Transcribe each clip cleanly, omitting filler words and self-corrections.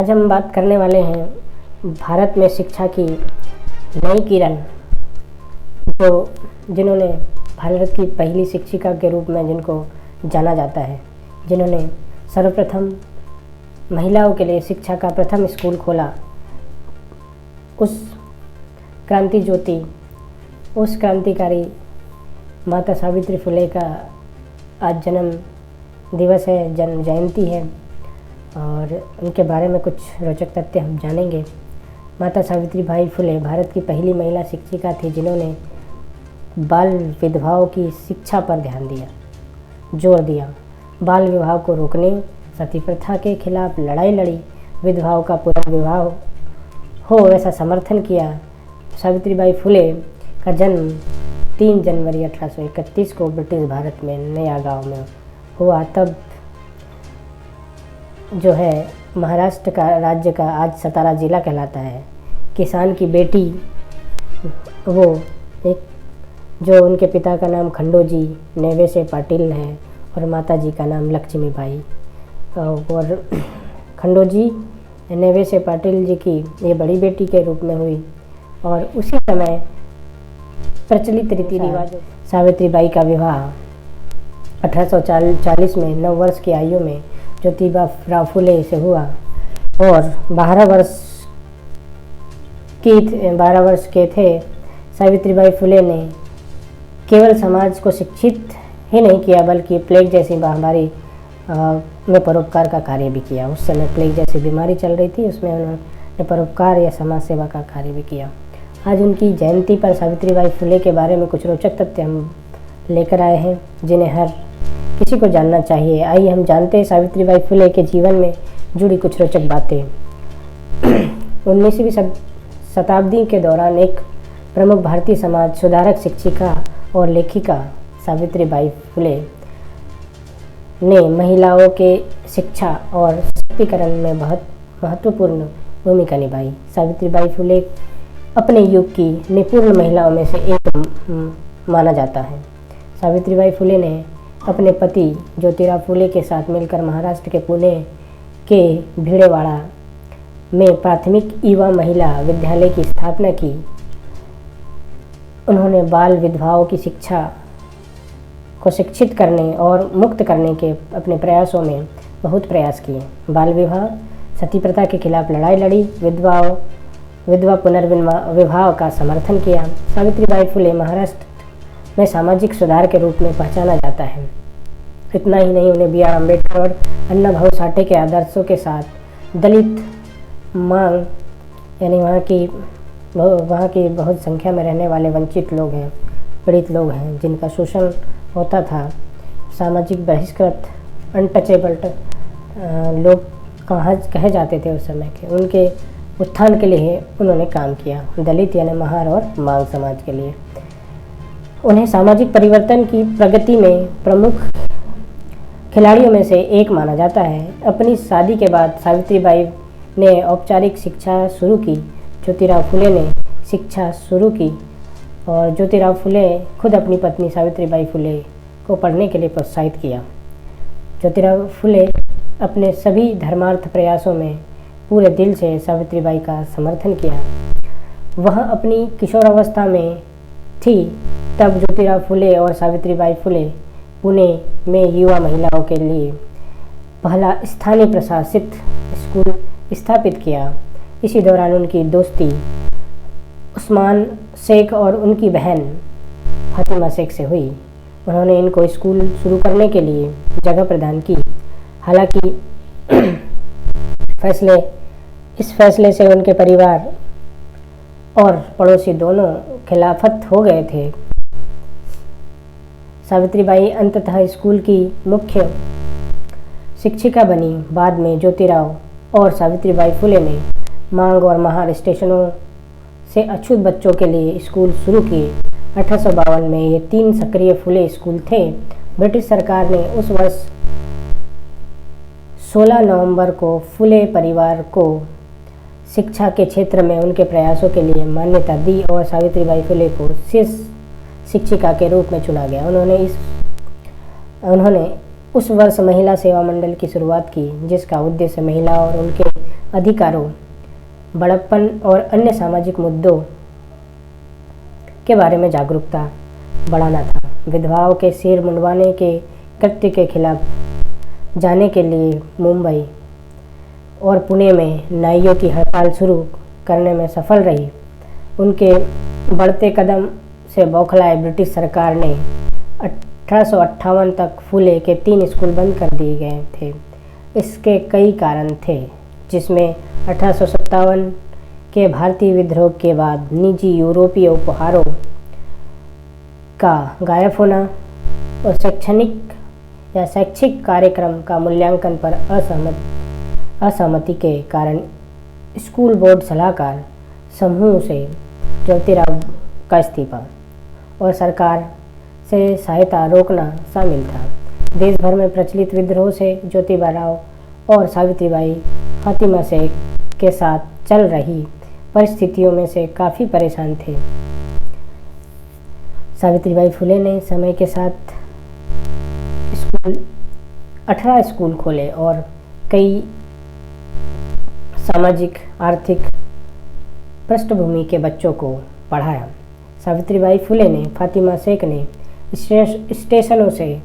आज हम बात करने वाले हैं भारत में शिक्षा की नई किरण, जिन्होंने भारत की पहली शिक्षिका के रूप में जिनको जाना जाता है, जिन्होंने सर्वप्रथम महिलाओं के लिए शिक्षा का प्रथम स्कूल खोला। उस क्रांति ज्योति, उस क्रांतिकारी माता सावित्री फुले का आज जन्म दिवस है, जन्म जयंती है और उनके बारे में कुछ रोचक तथ्य हम जानेंगे। माता सावित्री बाई फुले भारत की पहली महिला शिक्षिका थी, जिन्होंने बाल विधवाओं की शिक्षा पर ध्यान दिया, जोर दिया। बाल विवाह को रोकने, सती प्रथा के खिलाफ लड़ाई लड़ी, विधवाओं का पुनर्विवाह हो वैसा समर्थन किया। सावित्री बाई फुले का जन्म 3 जनवरी 1831 को ब्रिटिश भारत में नया गांव में हुआ। तब जो है महाराष्ट्र का राज्य का आज सतारा ज़िला कहलाता है। किसान की बेटी वो एक, जो उनके पिता का नाम खंडोजी नेवेसे पाटिल है और माता जी का नाम लक्ष्मीबाई। और खंडोजी नेवेसे पाटिल जी की ये बड़ी बेटी के रूप में हुई और उसी समय प्रचलित रीति रिवाजों सावित्री बाई का विवाह 1840 में 9 वर्ष की आयु में ज्योतिबा फुले से हुआ और 12 वर्ष के थे। सावित्री बाई फुले ने केवल समाज को शिक्षित ही नहीं किया, बल्कि प्लेग जैसी महामारी में परोपकार का कार्य भी किया। उस समय प्लेग जैसी बीमारी चल रही थी, उसमें उन्होंने परोपकार या समाज सेवा का कार्य भी किया। आज उनकी जयंती पर सावित्री बाई फुले के बारे में कुछ रोचक तथ्य हम लेकर आए हैं, जिन्हें हर किसी को जानना चाहिए। आइए हम जानते हैं सावित्री बाई फुले के जीवन में जुड़ी कुछ रोचक बातें। 19वीं शताब्दी के दौरान एक प्रमुख भारतीय समाज सुधारक, शिक्षिका और लेखिका सावित्री बाई फुले ने महिलाओं के शिक्षा और सशक्तिकरण में बहुत महत्वपूर्ण भूमिका निभाई। सावित्री बाई फुले अपने युग की निपुण महिलाओं में से एक माना जाता है। सावित्री बाई फुले ने अपने पति ज्योतिराव फुले के साथ मिलकर महाराष्ट्र के पुणे के भिड़ेवाड़ा में प्राथमिक युवा महिला विद्यालय की स्थापना की। उन्होंने बाल विधवाओं की शिक्षा को शिक्षित करने और मुक्त करने के अपने प्रयासों में बहुत प्रयास किए। बाल विवाह, सती प्रथा के खिलाफ लड़ाई लड़ी, विधवा पुनर्विवाह का समर्थन किया। सावित्री बाई फुले महाराष्ट्र में सामाजिक सुधार के रूप में पहचाना जाता है। इतना ही नहीं, उन्हें बी आर अम्बेडकर और अन्ना भाऊ साठे के आदर्शों के साथ दलित मांग, यानी वहाँ की बहुत संख्या में रहने वाले वंचित लोग हैं, पीड़ित लोग हैं, जिनका शोषण होता था, सामाजिक बहिष्कृत, अनटचेबल लोग कहे जाते थे उस समय के, उनके उत्थान के लिए उन्होंने काम किया। दलित यानी महार और मांग समाज के लिए उन्हें सामाजिक परिवर्तन की प्रगति में प्रमुख खिलाड़ियों में से एक माना जाता है। अपनी शादी के बाद सावित्री बाई ने औपचारिक शिक्षा शुरू की। ज्योतिराव फुले ने शिक्षा शुरू की और ज्योतिराव फुले खुद अपनी पत्नी सावित्री बाई फुले को पढ़ने के लिए प्रोत्साहित किया। ज्योतिराव फुले अपने सभी धर्मार्थ प्रयासों में पूरे दिल से सावित्री बाई का समर्थन किया। वह अपनी किशोरावस्था में थी तब ज्योतिराव फुले और सावित्री बाई फुले पुणे में युवा महिलाओं के लिए पहला स्थानीय प्रशासित स्कूल स्थापित किया। इसी दौरान उनकी दोस्ती उस्मान शेख और उनकी बहन फातिमा शेख से हुई। उन्होंने इनको स्कूल शुरू करने के लिए जगह प्रदान की। हालांकि इस फैसले से उनके परिवार और पड़ोसी दोनों खिलाफत हो गए थे। सावित्री बाई अंततः स्कूल की मुख्य शिक्षिका बनी। बाद में ज्योतिराव और सावित्री बाई फुले ने मांग और महार स्टेशनों से अछूत बच्चों के लिए स्कूल शुरू किए। 1852 में ये 3 सक्रिय फुले स्कूल थे। ब्रिटिश सरकार ने उस वर्ष 16 नवंबर को फुले परिवार को शिक्षा के क्षेत्र में उनके प्रयासों के लिए मान्यता दी और सावित्री बाई फुले को शीर्ष शिक्षिका के रूप में चुना गया। उन्होंने उस वर्ष महिला सेवा मंडल की शुरुआत की, जिसका उद्देश्य महिला और उनके अधिकारों, बड़प्पन और अन्य सामाजिक मुद्दों के बारे में जागरूकता बढ़ाना था। विधवाओं के सिर मुंडवाने के कृत्य के खिलाफ जाने के लिए मुंबई और पुणे में नाइयों की हड़ताल शुरू करने में सफल रही। उनके बढ़ते कदम से बौखलाए ब्रिटिश सरकार ने 1858 तक फूले के 3 स्कूल बंद कर दिए गए थे। इसके कई कारण थे, जिसमें 1857 के भारतीय विद्रोह के बाद निजी यूरोपीय उपहारों का गायब होना और शैक्षिक कार्यक्रम का मूल्यांकन पर असहमति के कारण स्कूल बोर्ड सलाहकार समूह से ज्योतिराव का इस्तीफा और सरकार से सहायता रोकना शामिल था। देश भर में प्रचलित विद्रोह से ज्योतिबा राव और सावित्रीबाई फातिमा शेख के साथ चल रही परिस्थितियों में से काफ़ी परेशान थे। सावित्रीबाई फुले ने समय के साथ 18 स्कूल खोले और कई सामाजिक आर्थिक पृष्ठभूमि के बच्चों को पढ़ाया। सावित्रीबाई फुले ने फातिमा शेख ने स्टेशनों से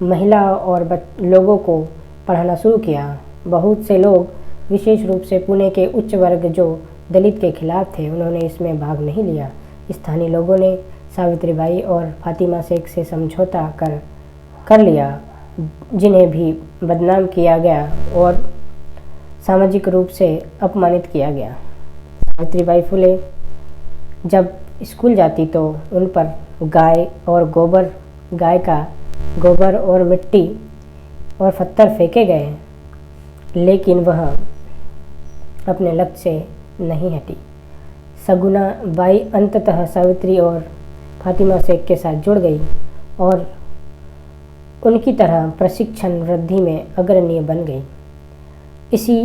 महिला और लोगों को पढ़ाना शुरू किया। बहुत से लोग, विशेष रूप से पुणे के उच्च वर्ग जो दलित के खिलाफ थे, उन्होंने इसमें भाग नहीं लिया। स्थानीय लोगों ने सावित्रीबाई और फातिमा शेख से समझौता कर लिया, जिन्हें भी बदनाम किया गया और सामाजिक रूप से अपमानित किया गया। सावित्रीबाई फुले जब स्कूल जाती तो उन पर गाय का गोबर और मिट्टी और पत्थर फेंके गए, लेकिन वह अपने लक्ष्य से नहीं हटी। सगुना बाई अंततः सावित्री और फातिमा शेख के साथ जुड़ गई और उनकी तरह प्रशिक्षण वृद्धि में अग्रणी बन गई। इसी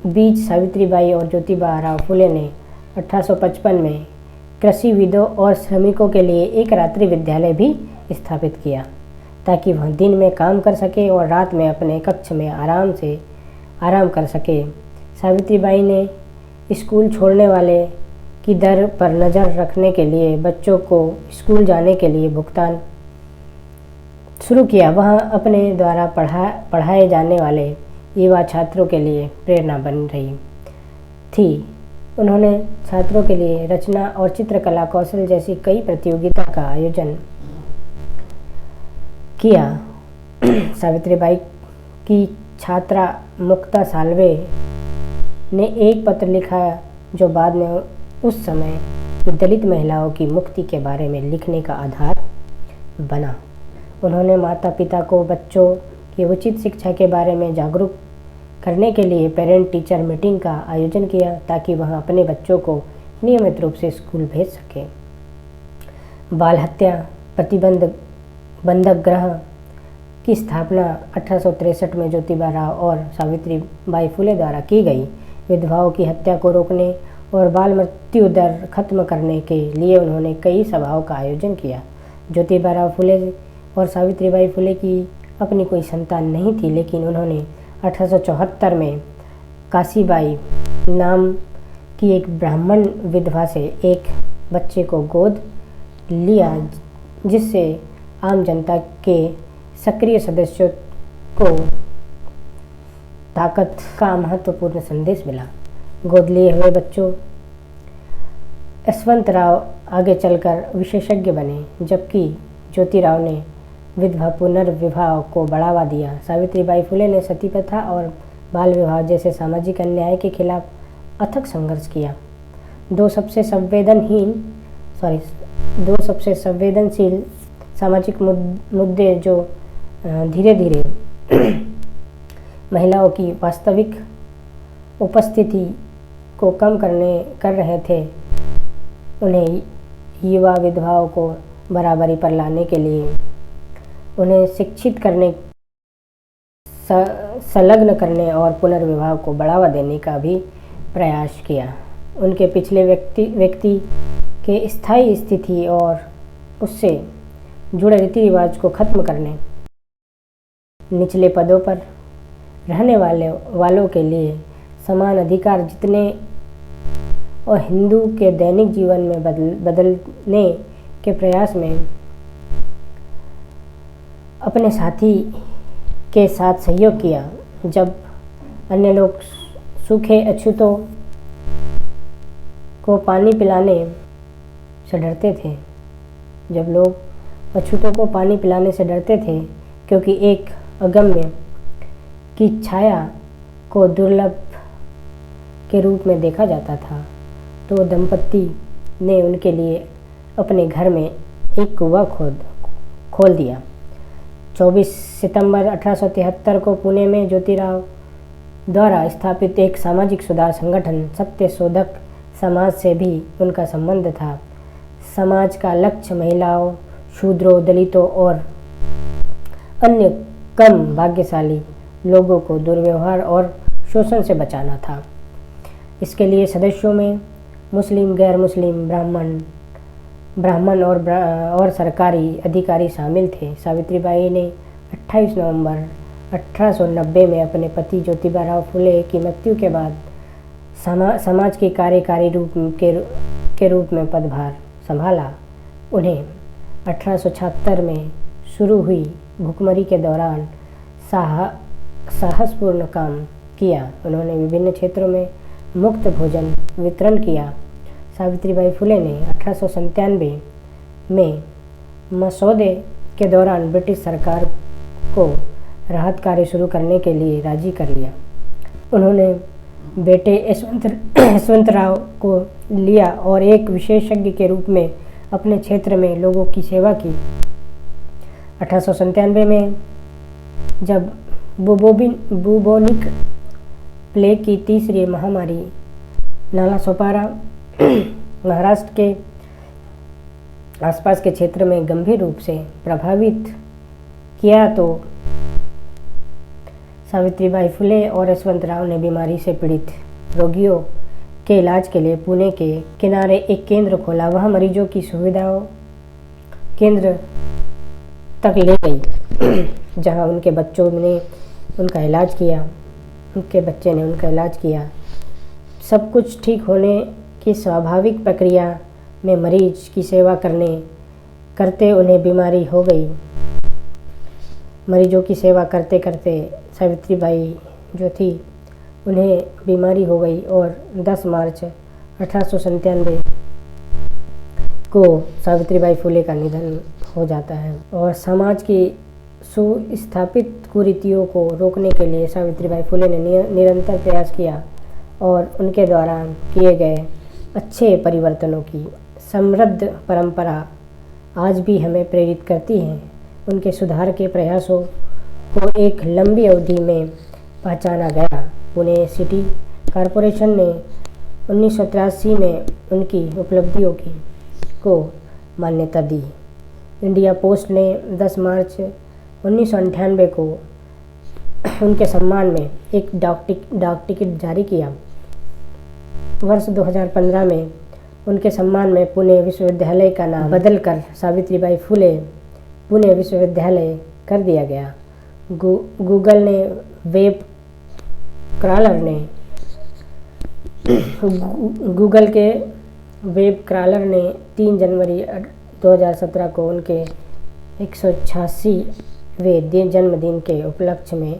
बीच सावित्रीबाई और ज्योतिबा राव फुले ने 1855 में कृषिविदों और श्रमिकों के लिए एक रात्रि विद्यालय भी स्थापित किया, ताकि वह दिन में काम कर सके और रात में अपने कक्ष में आराम कर सके। सावित्रीबाई ने स्कूल छोड़ने वाले की दर पर नज़र रखने के लिए बच्चों को स्कूल जाने के लिए भुगतान शुरू किया। वह अपने द्वारा पढ़ाए जाने वाले युवा छात्रों के लिए प्रेरणा बन रही थी। उन्होंने छात्रों के लिए रचना और चित्रकला कौशल जैसी कई प्रतियोगिता का आयोजन किया। सावित्रीबाई की छात्रा मुक्ता साल्वे ने एक पत्र लिखा जो बाद में उस समय की दलित महिलाओं की मुक्ति के बारे में लिखने का आधार बना। उन्होंने माता पिता को बच्चों की उचित शिक्षा के बारे में जागरूक करने के लिए पेरेंट टीचर मीटिंग का आयोजन किया, ताकि वह अपने बच्चों को नियमित रूप से स्कूल भेज सके। बाल हत्या प्रतिबंधक गृह की स्थापना 1863 में ज्योतिबा राव और सावित्रीबाई फुले द्वारा की गई। विधवाओं की हत्या को रोकने और बाल मृत्यु दर खत्म करने के लिए उन्होंने कई सभाओं का आयोजन किया। ज्योतिबा राव फुले और सावित्रीबाई फुले की अपनी कोई संतान नहीं थी, लेकिन उन्होंने 1874 में काशीबाई नाम की एक ब्राह्मण विधवा से एक बच्चे को गोद लिया, जिससे आम जनता के सक्रिय सदस्यों को ताकत का महत्वपूर्ण संदेश मिला। गोद लिए हुए बच्चों यशवंत राव आगे चलकर विशेषज्ञ बने, जबकि ज्योतिराव ने विधवा पुनर्विवाह को बढ़ावा दिया। सावित्रीबाई फुले ने सती प्रथा और बाल विवाह जैसे सामाजिक अन्याय के खिलाफ अथक संघर्ष किया। दो सबसे संवेदनशील सामाजिक मुद्दे जो धीरे धीरे महिलाओं की वास्तविक उपस्थिति को कम कर रहे थे, उन्हें युवा विधवाओं को बराबरी पर लाने के लिए उन्हें शिक्षित करने, संलग्न करने और पुनर्विवाह को बढ़ावा देने का भी प्रयास किया। उनके पिछले व्यक्ति के स्थायी स्थिति और उससे जुड़े रीति रिवाज को खत्म करने, निचले पदों पर रहने वालों के लिए समान अधिकार जितने और हिंदू के दैनिक जीवन में बदलने के प्रयास में अपने साथी के साथ सहयोग किया। जब अन्य लोग सूखे अछूतों को पानी पिलाने से डरते थे, जब लोग अछूतों को पानी पिलाने से डरते थे क्योंकि एक अगम्य की छाया को दुर्लभ के रूप में देखा जाता था, तो दंपति ने उनके लिए अपने घर में एक कुआं खोल दिया। 24 सितंबर 1873 को पुणे में ज्योतिराव द्वारा स्थापित एक सामाजिक सुधार संगठन सत्य शोधक समाज से भी उनका संबंध था। समाज का लक्ष्य महिलाओं, शूद्रों, दलितों और अन्य कम भाग्यशाली लोगों को दुर्व्यवहार और शोषण से बचाना था। इसके लिए सदस्यों में मुस्लिम, गैर मुस्लिम, ब्राह्मण और सरकारी अधिकारी शामिल थे। सावित्रीबाई ने 28 नवंबर 1890 में अपने पति ज्योतिबा फुले की मृत्यु के बाद समाज के कार्यकारी के रूप में पदभार संभाला। उन्हें 1876 में शुरू हुई भुखमरी के दौरान साहसपूर्ण काम किया। उन्होंने विभिन्न क्षेत्रों में मुफ्त भोजन वितरण किया। सावित्रीबाई फुले ने 1897 में मसौदे के दौरान ब्रिटिश सरकार को राहत कार्य शुरू करने के लिए राजी कर लिया। उन्होंने बेटे यशवंतराव को लिया और एक विशेषज्ञ के रूप में अपने क्षेत्र में लोगों की सेवा की। 1897 में जब बुबोनिक प्लेग की तीसरी महामारी नालासोपारा महाराष्ट्र के आसपास के क्षेत्र में गंभीर रूप से प्रभावित किया, तो सावित्रीबाई फुले और यशवंतराव ने बीमारी से पीड़ित रोगियों के इलाज के लिए पुणे के किनारे एक केंद्र खोला। वह मरीजों की सुविधाओं केंद्र तक ले गई, जहां उनके बच्चों ने उनका इलाज किया, उनके बच्चे ने उनका इलाज किया। सब कुछ ठीक होने की स्वाभाविक प्रक्रिया में मरीज की सेवा करते उन्हें बीमारी हो गई। मरीजों की सेवा करते करते सावित्रीबाई जो थी उन्हें बीमारी हो गई और 10 मार्च 1897 को सावित्रीबाई फुले का निधन हो जाता है। और समाज की सुस्थापित कुरीतियों को रोकने के लिए सावित्रीबाई फुले ने निरंतर प्रयास किया और उनके द्वारा किए गए अच्छे परिवर्तनों की समृद्ध परंपरा आज भी हमें प्रेरित करती है। उनके सुधार के प्रयासों को एक लंबी अवधि में पहचाना गया। पुणे सिटी कॉरपोरेशन ने 1983 में उनकी उपलब्धियों को मान्यता दी। इंडिया पोस्ट ने 10 मार्च 1998 को उनके सम्मान में एक डाक टिकट जारी किया। वर्ष 2015 में उनके सम्मान में पुणे विश्वविद्यालय का नाम बदलकर सावित्रीबाई फुले पुणे विश्वविद्यालय कर दिया गया। गूगल के वेब क्रॉलर ने 3 जनवरी 2017 को उनके 186वें जन्मदिन के उपलक्ष्य में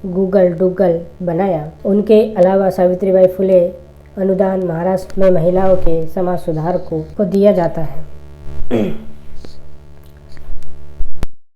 गूगल डूगल बनाया। उनके अलावा सावित्रीबाई फुले अनुदान महाराष्ट्र में महिलाओं के समाज सुधार को दिया जाता है।